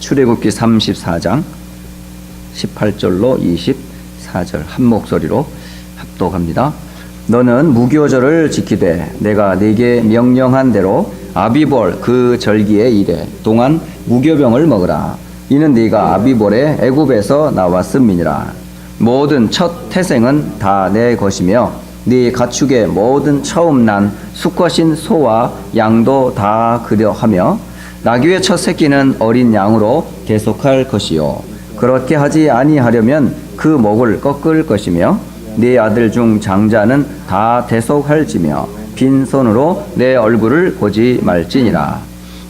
출애굽기 34장 18절로 24절 한 목소리로 합독합니다. 너는 무교절을 지키되 내가 네게 명령한 대로 아비볼 그 절기에 이래 동안 무교병을 먹으라. 이는 네가 아비볼에 애굽에서 나왔음이니라. 모든 첫 태생은 다 내 것이며 네 가축의 모든 처음 난 수컷인 소와 양도 다 그려하며 나귀의 첫 새끼는 어린 양으로 계속할 것이요 그렇게 하지 아니하려면 그 목을 꺾을 것이며 네 아들 중 장자는 다 대속할지며 빈손으로 내 얼굴을 보지 말지니라.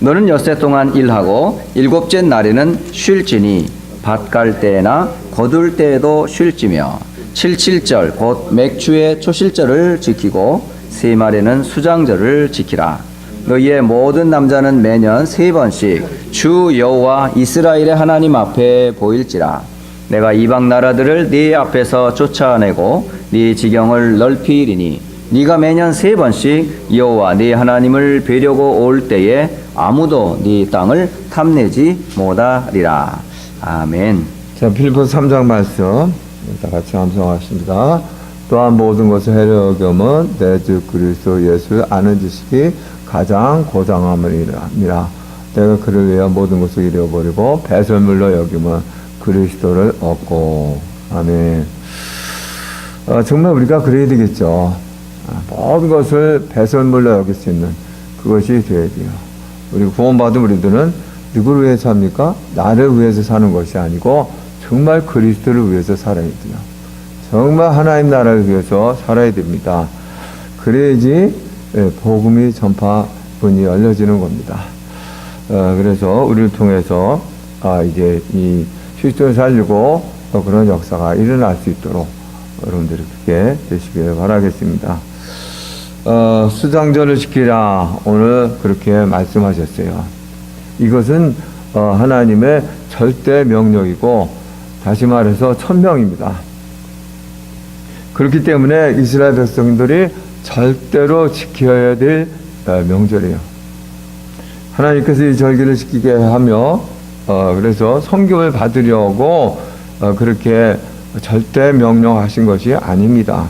너는 엿새 동안 일하고 일곱째 날에는 쉴지니 밭 갈 때나 거둘 때에도 쉴지며 칠칠절 곧 맥주의 초실절을 지키고 세 말에는 수장절을 지키라. 너희의 모든 남자는 매년 3번씩 주 여호와 이스라엘의 하나님 앞에 보일지라. 내가 이방 나라들을 네 앞에서 쫓아내고 네 지경을 넓히리니 네가 매년 3번씩 여호와 네 하나님을 뵈려고 올 때에 아무도 네 땅을 탐내지 못하리라. 아멘. 자, 빌립보서 3장 말씀 다 같이 암송하십니다. 또한 모든 것을 해로 여김은 내 주 그리스도 예수를 아는 지식이 가장 고장함이라. 내가 그를 위하여 모든 것을 잃어버리고 배설물로 여김은 그리스도를 얻고. 아멘. 정말 우리가 그래야 되겠죠. 모든 것을 배설물로 여길 수 있는 그것이 되어야 돼요. 우리 구원받은 우리들은 누구를 위해서 삽니까? 나를 위해서 사는 것이 아니고 정말 그리스도를 위해서 살아야 돼요. 정말 하나님 나라를 위해서 살아야 됩니다. 그래야지 복음이 전파문이 열려지는 겁니다. 그래서 우리를 통해서 이제 이 실존을 살리고 그런 역사가 일어날 수 있도록 여러분들이 그렇게 되시길 바라겠습니다. 수장절을 지키라 오늘 그렇게 말씀하셨어요. 이것은 하나님의 절대 명령이고 다시 말해서 천명입니다. 그렇기 때문에 이스라엘 백성들이 절대로 지켜야 될 명절이에요. 하나님께서 이 절기를 지키게 하며 그래서 성경을 받으려고 그렇게 절대 명령하신 것이 아닙니다.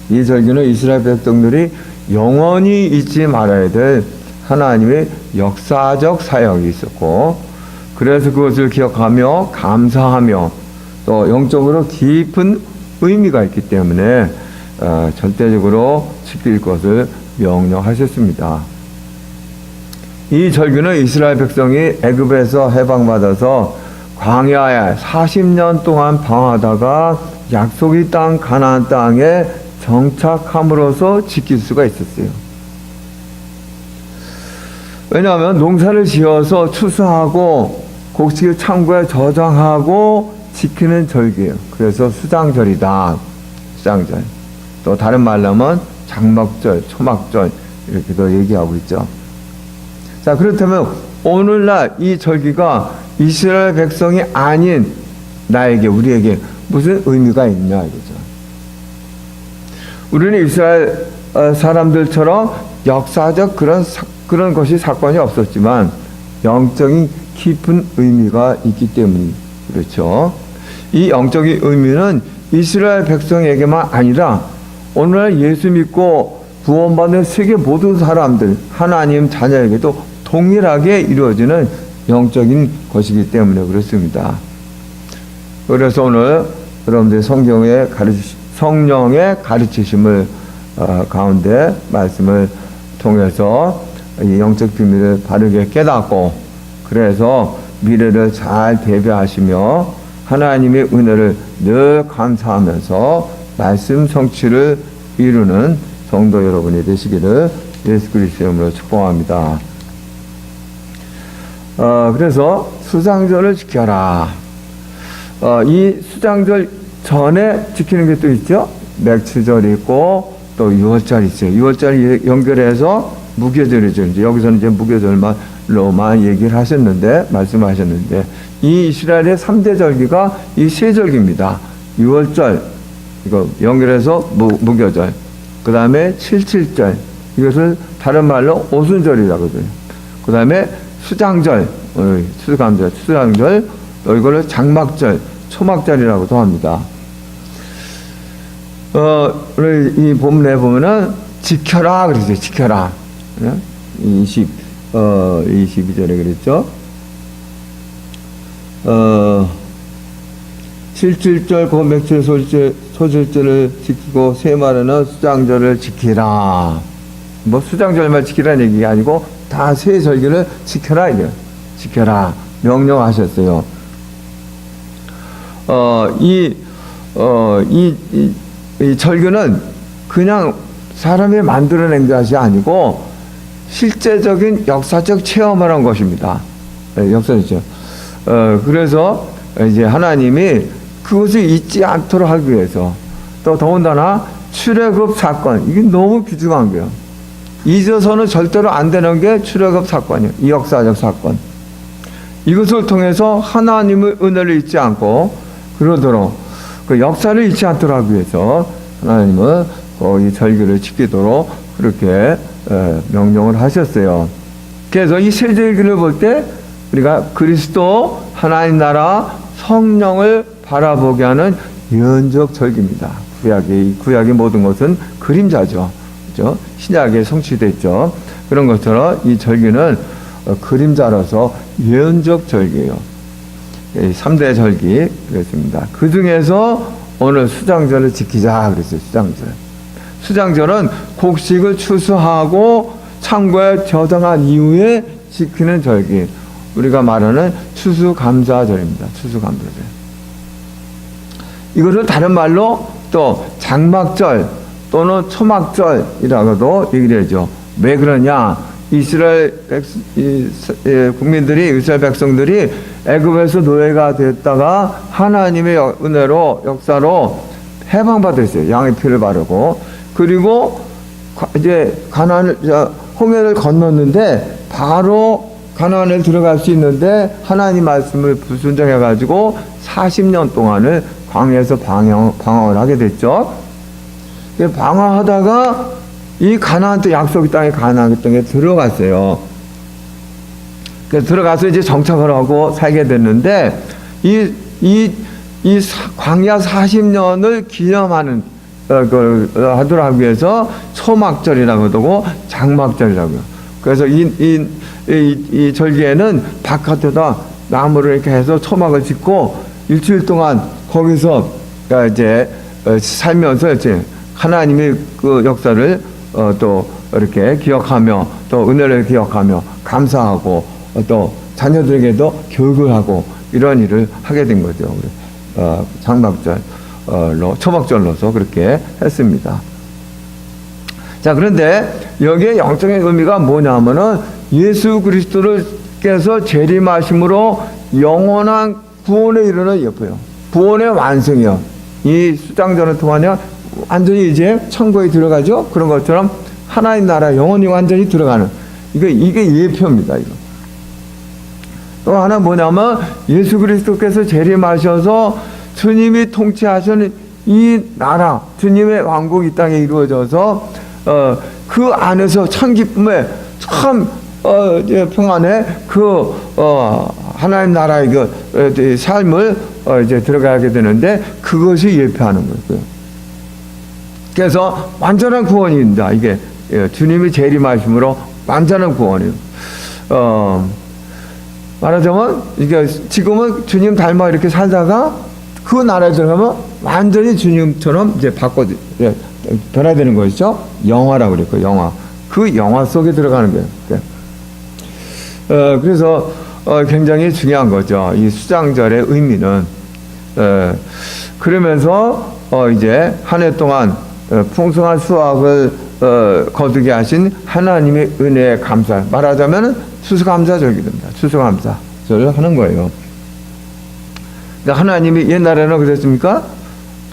이 절기는 이스라엘 백성들이 영원히 잊지 말아야 될 하나님의 역사적 사역이 있었고 그래서 그것을 기억하며 감사하며 또 영적으로 깊은 의미가 있기 때문에 절대적으로 지킬 것을 명령하셨습니다. 이 절기는 이스라엘 백성이 애굽에서 해방받아서 광야에 40년 동안 방황하다가 약속의 땅 가나안 땅에 정착함으로써 지킬 수가 있었어요. 왜냐하면 농사를 지어서 추수하고 곡식을 창고에 저장하고 지키는 절기예요. 그래서 수장절이다. 수장절. 또 다른 말로 하면 장막절, 초막절 이렇게도 얘기하고 있죠. 자, 그렇다면 오늘날 이 절기가 이스라엘 백성이 아닌 나에게 우리에게 무슨 의미가 있냐 이거죠. 우리는 이스라엘 사람들처럼 역사적 그런 것이 사건이 없었지만 영적인 깊은 의미가 있기 때문이 그렇죠. 이 영적인 의미는 이스라엘 백성에게만 아니라 오늘날 예수 믿고 구원받는 세계 모든 사람들 하나님 자녀에게도 동일하게 이루어지는 영적인 것이기 때문에 그렇습니다. 그래서 오늘 여러분들 성령의 가르치심을 가운데 말씀을 통해서 이 영적 비밀을 바르게 깨닫고 그래서 미래를 잘 대비하시며 하나님의 은혜를 늘 감사하면서 말씀 성취를 이루는 성도 여러분이 되시기를 예수 그리스도의 이름으로 축복합니다. 그래서 수장절을 지켜라. 이 수장절 전에 지키는 게 또 있죠. 맥추절이 있고 또 유월절이 있어요. 유월절 연결해서 무교절이죠. 이제 여기서는 이제 무교절로만 얘기를 하셨는데 말씀하셨는데 이 이스라엘의 3대 절기가 이 세 절기입니다. 유월절 이거 연결해서 무교절. 그 다음에 칠칠절 이것을 다른 말로 오순절이라고 그래요. 그 다음에 수장절 추수감절, 또 이거를 장막절, 초막절이라고도 합니다. 우리 이 본문에 보면은 지켜라 그러죠. 지켜라. 22절에 그랬죠. 7.7절 고맥절 소절절을 지키고 세마르는 수장절을 지키라. 뭐 수장절만 지키라는 얘기가 아니고 다 세 절기를 지켜라 이게 지켜라 명령하셨어요. 이 절기는 그냥 사람이 만들어낸 것이 아니고 실제적인 역사적 체험을 한 것입니다. 역사적. 그래서 이제 하나님이 그것을 잊지 않도록 하기 위해서 또 더군다나 출애굽 사건 이게 너무 귀중한 거예요. 잊어서는 절대로 안 되는 게 출애굽 사건이에요. 이 역사적 사건. 이것을 통해서 하나님의 은혜를 잊지 않고 그러도록 그 역사를 잊지 않도록 하기 위해서 하나님은 이 절기를 지키도록 그렇게 명령을 하셨어요. 그래서 이 세 절기를 볼 때 우리가 그리스도 하나님 나라 성령을 바라보게 하는 예언적 절기입니다. 구약의 모든 것은 그림자죠. 그렇죠? 신약에 성취됐죠. 그런 것처럼 이 절기는 그림자로서 예언적 절기예요. 3대 절기 그랬습니다. 그 중에서 오늘 수장절을 지키자 그랬어요. 수장절은 곡식을 추수하고 창고에 저장한 이후에 지키는 절기. 우리가 말하는 추수감사절입니다. 추수감사절. 이것을 다른 말로 또 장막절 또는 초막절이라고도 얘기를 하죠. 왜 그러냐? 이스라엘 국민들이 이스라엘 백성들이 애굽에서 노예가 됐다가 하나님의 은혜로 역사로 해방받았어요. 양의 피를 바르고 그리고 이제 홍해를 건넜는데 바로 가나안에 들어갈 수 있는데 하나님 말씀을 불순종해 가지고 40년 동안을 광야에서 방황을 하게 됐죠. 방황하다가 이 가나안 땅 약속의 땅에 가나안 땅에 들어갔어요. 그래서 들어가서 이제 정착을 하고 살게 됐는데 이 광야 40년을 기념하는 걸 하도록 하기 위해서 초막절이라고 하고 장막절이라고요. 그래서 이 절기에는 바깥에다 나무를 이렇게 해서 초막을 짓고 일주일 동안 거기서 이제 살면서 이제 하나님의 그 역사를 또 이렇게 기억하며 또 은혜를 기억하며 감사하고 또 자녀들에게도 교육을 하고 이런 일을 하게 된 거죠. 장막절로 초막절로서 그렇게 했습니다. 자, 그런데 여기에 영적인 의미가 뭐냐면은 예수 그리스도께서 재림하심으로 영원한 구원에 이르는 예표요. 구원의 완성이요. 이 수장절을 통하여 완전히 이제 천국에 들어가죠. 그런 것처럼 하나님 나라 영원히 완전히 들어가는 이게 예표입니다. 이거. 또 하나 뭐냐면 예수 그리스도께서 재림하셔서 주님이 통치하시는 이 나라, 주님의 왕국 이 땅에 이루어져서 그 안에서 참 기쁨에 참 평안에 하나님 나라의 그 삶을 이제 들어가게 되는데 그것이 예표하는 거고요. 그래서 완전한 구원입니다. 이게 주님이 재림하심으로 완전한 구원이에요. 말하자면 이게 지금은 주님 닮아 이렇게 살다가 그 나라에 들어가면 완전히 주님처럼 이제 변화야 되는 것이죠. 영화라고 그랬고 영화. 그 영화 속에 들어가는 거예요. 그래서 굉장히 중요한 거죠. 이 수장절의 의미는. 그러면서 이제 한 해 동안 풍성한 수확을 거두게 하신 하나님의 은혜에 감사. 말하자면 추수감사절이 됩니다. 추수감사절을 하는 거예요. 하나님이 옛날에는 그랬습니까?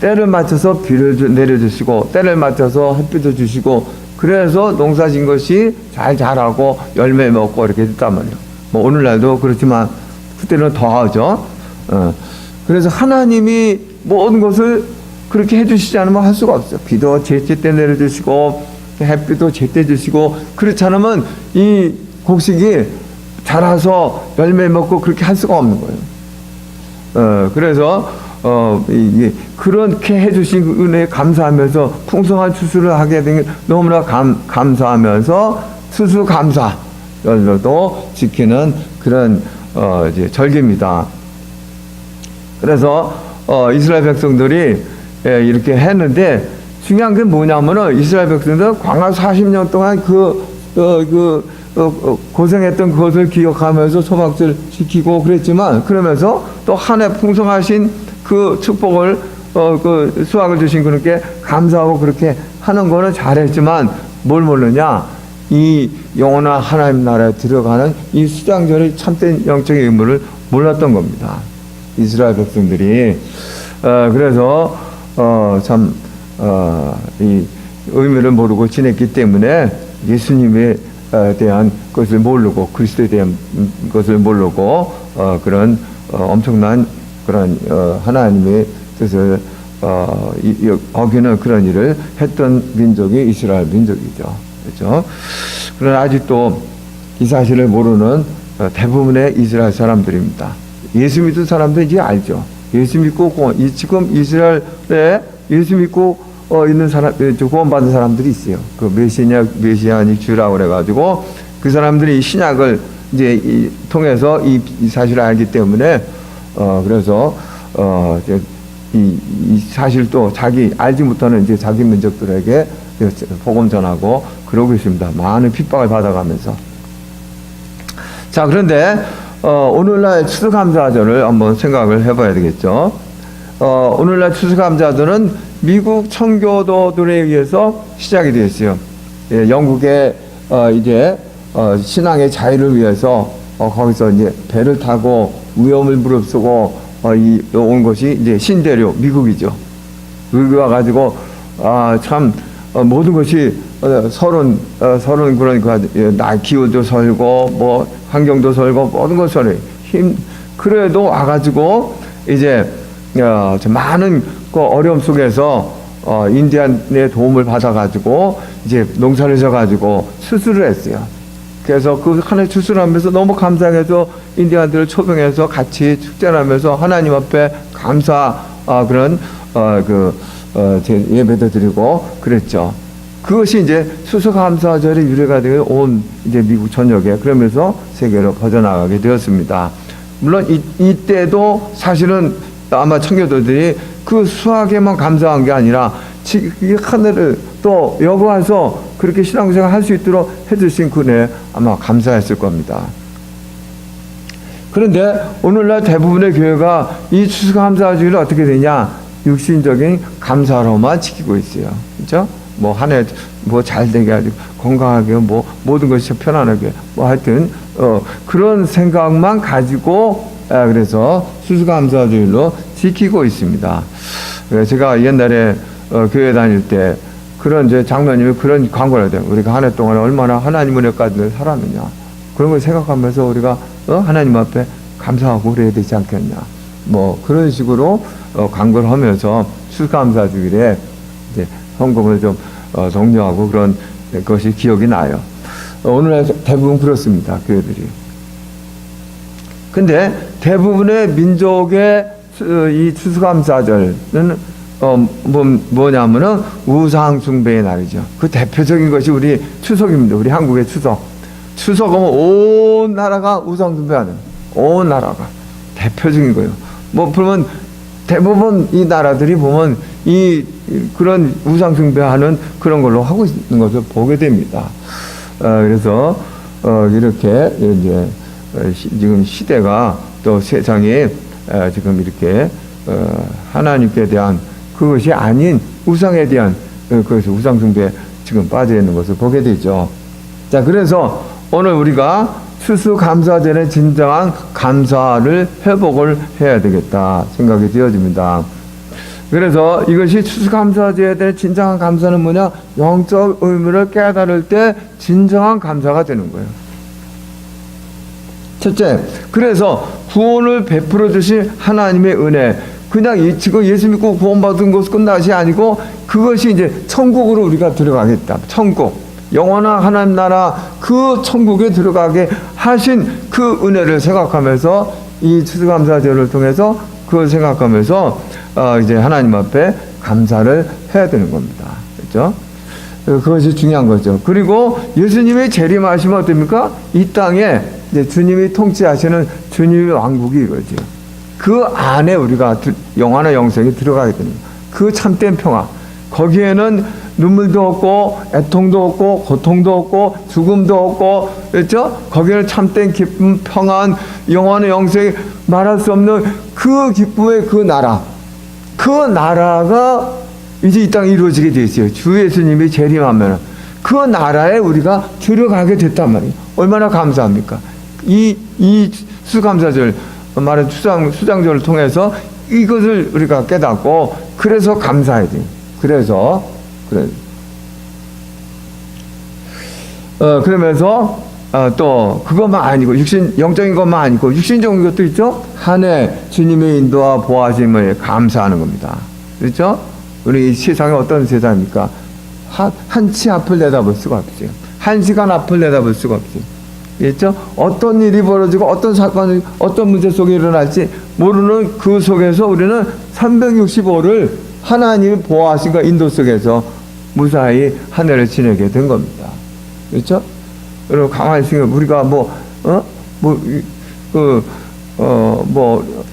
때를 맞춰서 비를 내려주시고 때를 맞춰서 햇빛을 주시고 그래서 농사 진 것이 잘 자라고 열매 먹고 이렇게 됐단 말이에요. 뭐 오늘날도 그렇지만 그때는 더 하죠. 그래서 하나님이 모든 것을 그렇게 해주시지 않으면 할 수가 없어요. 비도 제때 내려주시고 햇빛도 제때 주시고 그렇지 않으면 이 곡식이 자라서 열매 먹고 그렇게 할 수가 없는 거예요. 그래서 그렇게 해주신 그 은혜에 감사하면서 풍성한 추수를 하게 된 게 너무나 감사하면서 추수감사절로도 지키는 그런 이제 절기입니다. 그래서 이스라엘 백성들이 이렇게 했는데 중요한 게 뭐냐면은 이스라엘 백성들 광야 40년 동안 고생했던 그것을 기억하면서 소박절 지키고 그랬지만 그러면서 또 한 해 풍성하신 그 축복을 그 수확을 주신 그렇게 감사하고 그렇게 하는 거는 잘했지만 뭘 모르냐 이 영원한 하나님 나라에 들어가는 이 수장절의 참된 영적인 의무를 몰랐던 겁니다. 이스라엘 백성들이 그래서 참 이 의미를 모르고 지냈기 때문에 예수님에 대한 것을 모르고 그리스도에 대한 것을 모르고 그런 엄청난 그런 하나님의 뜻을 어기는 그런 일을 했던 민족이 이스라엘 민족이죠. 그렇죠? 그러나 아직도 이 사실을 모르는 대부분의 이스라엘 사람들입니다. 예수 믿는 사람들 이제 알죠. 예수 믿고 지금 이스라엘에 예수 믿고 있는 사람, 구원받은 사람들이 있어요. 그 메시아닉 주라고 그래가지고 그 사람들이 이 신약을 이제 통해서 이 사실을 알기 때문에 그래서 이 사실도 자기 알지 못하는 이제 자기 민족들에게 복음 전하고 그러고 있습니다. 많은 핍박을 받아가면서. 자, 그런데 오늘날 추수감사절을 한번 생각을 해봐야 되겠죠. 오늘날 추수감사절은 미국 청교도들에 의해서 시작이 되었어요. 예, 영국의 이제 신앙의 자유를 위해서 거기서 이제 배를 타고 위험을 무릅쓰고 온 것이 이제 신대륙 미국이죠. 여기 와가지고 참 모든 것이 서론 그러니까 기후도 설고 뭐 환경도 설고 모든 것 설해 그래도 와가지고 이제 많은 그 어려움 속에서 인디안의 도움을 받아가지고 이제 농사를 져가지고 수술을 했어요. 그래서 그 하나의 추수를 하면서 너무 감사해서 인디안들을 초빙해서 같이 축제를 하면서 하나님 앞에 감사 그런 예배도 드리고 그랬죠. 그것이 이제 추수감사절의 유래가 되어 온 이제 미국 전역에 그러면서 세계로 퍼져나가게 되었습니다. 물론 이때도 사실은 아마 청교도들이 그 수학에만 감사한 게 아니라 이 하늘을 또 여고와서 그렇게 신앙생활 할 수 있도록 해주신 그네 아마 감사했을 겁니다. 그런데 오늘날 대부분의 교회가 이 추수감사주의를 어떻게 되냐 육신적인 감사로만 지키고 있어요. 그렇죠? 뭐 한 해 뭐 잘 되게 하고 건강하게 뭐 모든 것이 편안하게 뭐 하여튼 그런 생각만 가지고 그래서 추수감사주일로 지키고 있습니다. 제가 옛날에 교회 다닐 때 그런 이제 장로님이 그런 광고를 해요. 우리가 한 해 동안 얼마나 하나님 은혜 가운데 살았느냐 그런 걸 생각하면서 우리가 하나님 앞에 감사하고 그래야 되지 않겠냐 뭐 그런 식으로 광고를 하면서 추수감사주일에 이제 헌금을 좀 독려하고 그런 것이 기억이 나요. 오늘날 대부분 그렇습니다. 교회들이. 근데 대부분의 민족의 이 추수감사절은 뭐냐면은 우상 숭배의 날이죠. 그 대표적인 것이 우리 추석입니다. 우리 한국의 추석. 추석은 온 나라가 우상 숭배하는 온 나라가 대표적인 거예요. 뭐 보면 대부분 이 나라들이 보면 그런 우상 숭배하는 그런 걸로 하고 있는 것을 보게 됩니다. 그래서 이렇게 이제 지금 시대가 또 세상에 지금 이렇게 하나님께 대한 그것이 아닌 우상에 대한 그것이 우상 숭배에 지금 빠져 있는 것을 보게 되죠. 자, 그래서 오늘 우리가 추수감사절의 진정한 감사를 회복을 해야 되겠다 생각이 되어집니다. 그래서 이것이 추수감사절에 대한 진정한 감사는 뭐냐? 영적 의무를 깨달을 때 진정한 감사가 되는 거예요. 첫째, 그래서 구원을 베풀어 주신 하나님의 은혜, 그냥 지금 예수 믿고 구원받은 것이 끝나시 아니고 그것이 이제 천국으로 우리가 들어가겠다. 천국, 영원한 하나님 나라 그 천국에 들어가게 하신 그 은혜를 생각하면서 이 추수감사절을 통해서 그걸 생각하면서 이제 하나님 앞에 감사를 해야 되는 겁니다. 그렇죠? 그것이 중요한 거죠. 그리고 예수님의 재림하시면 어떻습니까? 이 땅에 이제 주님이 통치하시는 주님의 왕국이 이거지. 그 안에 우리가 영원한 영생이 들어가게 됩니다. 그 참된 평화. 거기에는 눈물도 없고 애통도 없고 고통도 없고 죽음도 없고 그렇죠? 거기에는 참된 기쁨, 평안, 영원한 영생이 말할 수 없는 그 기쁨의 그 나라. 그 나라가 이제 이 땅에 이루어지게 되어 있어요. 주 예수님이 재림하면 그 나라에 우리가 들어가게 됐단 말이에요. 얼마나 감사합니까? 이 수감사절 말은 수장절을 통해서 이것을 우리가 깨닫고 그래서 감사해야 돼요. 그러면서 또 그것만 아니고 영적인 것만 아니고 육신적인 것도 있죠. 한 해 주님의 인도와 보호하심을 감사하는 겁니다. 그렇죠? 우리 세상이 어떤 세상입니까? 한치 앞을 내다볼 수가 없어요. 한 시간 앞을 내다볼 수가 없어요. 그렇죠? 어떤 일이 벌어지고 어떤 사건이 어떤 문제 속에 일어날지 모르는 그 속에서 우리는 365를 하나님의 보호하심과 인도 속에서 무사히 한 해를 지내게 된 겁니다. 그렇죠? 여러분 가만히 생각해 우리가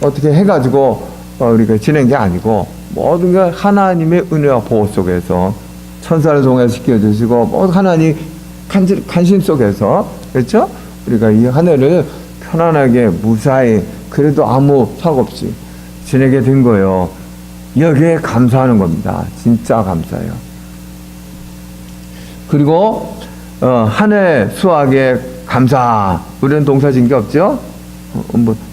어떻게 해가지고 우리가 지낸 게 아니고 모든 게 하나님의 은혜와 보호 속에서 천사를 동행시켜 주시고 하나님 관심 속에서 그렇죠? 우리가 이 한 해를 편안하게 무사히 그래도 아무 사고 없이 지내게 된 거예요. 여기에 감사하는 겁니다. 진짜 감사해요. 그리고 한 해 수확에 감사. 우리는 동사 진 게 없죠?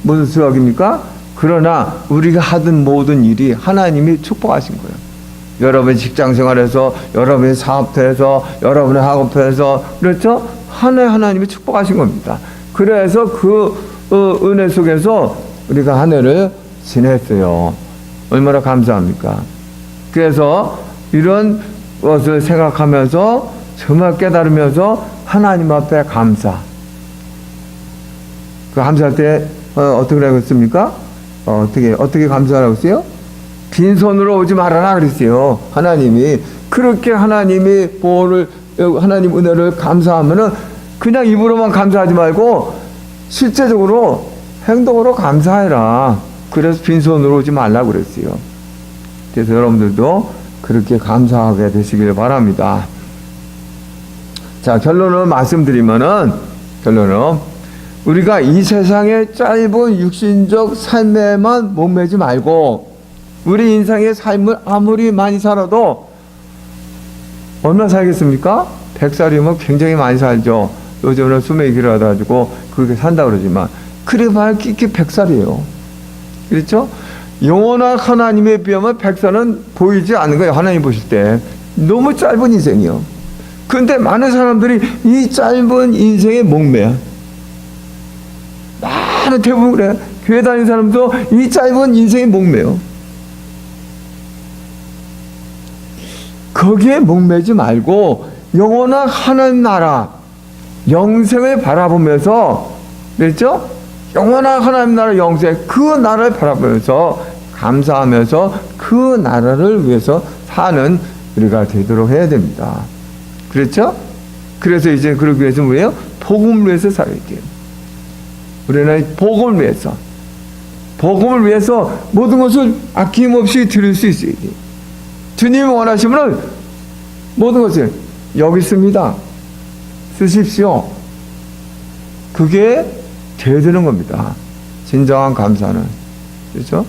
무슨 수확입니까? 그러나 우리가 하던 모든 일이 하나님이 축복하신 거예요. 여러분의 직장 생활에서, 여러분의 사업터에서, 여러분의 학업터에서, 그렇죠? 한 해 하나님이 축복하신 겁니다. 그래서 그 은혜 속에서 우리가 한 해를 지냈어요. 얼마나 감사합니까? 그래서 이런 것을 생각하면서 정말 깨달으면서 하나님 앞에 감사. 그 감사할 때 어떻게 하겠습니까? 어떻게 감사하라고 했어요? 빈손으로 오지 말아라 그랬어요. 하나님이 그렇게 하나님의 보호를 하나님 은혜를 감사하면은 그냥 입으로만 감사하지 말고 실제적으로 행동으로 감사해라. 그래서 빈손으로 오지 말라고 그랬어요. 그래서 여러분들도 그렇게 감사하게 되시길 바랍니다. 자, 결론을 말씀드리면은 결론은 우리가 이 세상의 짧은 육신적 삶에만 목매지 말고 우리 인생의 삶을 아무리 많이 살아도 얼마나 살겠습니까? 100살이면 굉장히 많이 살죠. 요즘은 수명이 길어가지고 그렇게 산다 그러지만 그래 봐야 끼끼 100살이에요. 그렇죠? 영원한 하나님에 비하면 100살은 보이지 않는 거예요. 하나님 보실 때. 너무 짧은 인생이요. 근데 많은 사람들이 이 짧은 인생에 목매야. 많은 대부분 그래. 교회 다니는 사람도 이 짧은 인생에 목매요. 거기에 목매지 말고 영원한 하나님 나라 영생을 바라보면서 그렇죠? 영원한 하나님 나라 영생 그 나라를 바라보면서 감사하면서 그 나라를 위해서 사는 우리가 되도록 해야 됩니다. 그렇죠? 그래서 이제 그러기 위해서 뭐예요? 복음을 위해서 살아야 돼요. 우리는 복음을 위해서 모든 것을 아낌없이 드릴 수 있어야 돼요. 주님이 원하시면 모든 것을 여기 있습니다. 쓰십시오. 그게 돼야 되는 겁니다. 진정한 감사는. 그렇죠?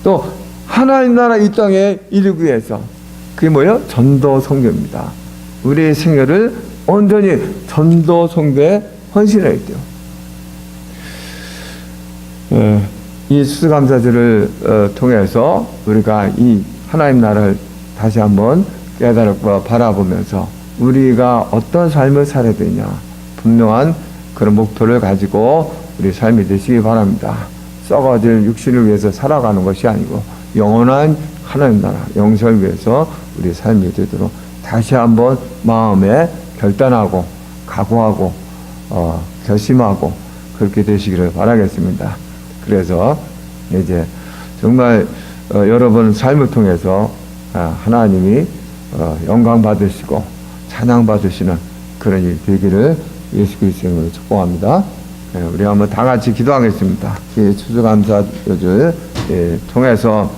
또 하나님 나라 이 땅에 이루기 위해서 그게 뭐예요? 전도 선교입니다. 우리의 생애를 온전히 전도 선교에 헌신해야 돼요. 이 수감사절을 통해서 우리가 이 하나님 나라를 다시 한번 깨달고 바라보면서 우리가 어떤 삶을 살아야 되냐 분명한 그런 목표를 가지고 우리 삶이 되시기 바랍니다. 썩어질 육신을 위해서 살아가는 것이 아니고 영원한 하나님 나라 영생을 위해서 우리 삶이 되도록 다시 한번 마음에 결단하고 각오하고 결심하고 그렇게 되시기를 바라겠습니다. 그래서 이제 정말 여러분 삶을 통해서 하나님이 영광 받으시고 찬양 받으시는 그런 일 되기를 예수 그리스도의 이름으로 축복합니다. 우리 한번 다 같이 기도하겠습니다. 이 추수감사절을 통해서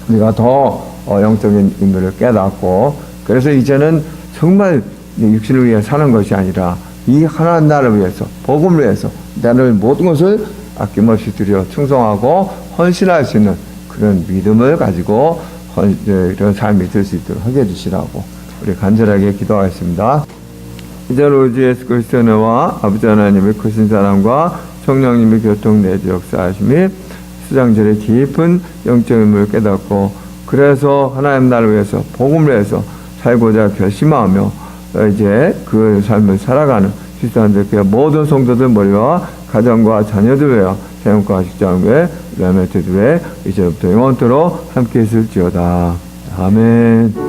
우리가 더 영적인 인물을 깨닫고, 그래서 이제는 정말 육신을 위해 사는 것이 아니라 이 하나님 나라를 위해서, 복음을 위해서 나를 모든 것을 아낌없이 드려 충성하고 헌신할 수 있는 그런 믿음을 가지고 이런 삶이 될 수 있도록 하게 해주시라고 우리 간절하게 기도하겠습니다. 이제로 우리 예수 그리스도의 은혜와 아버지 하나님의 크신 사랑과 성령님의 교통 내주 역사하심이 수장절의 깊은 영적임을 깨닫고, 그래서 하나님 나라를 위해서 복음을 위해서 살고자 결심하며 이제 그 삶을 살아가는 크리스찬들께 모든 성도들 머리와 가정과 자녀들 외와 세움과 직장 외 그다음에 대두에 이제부터 영원토록 함께 있을지어다. 아멘.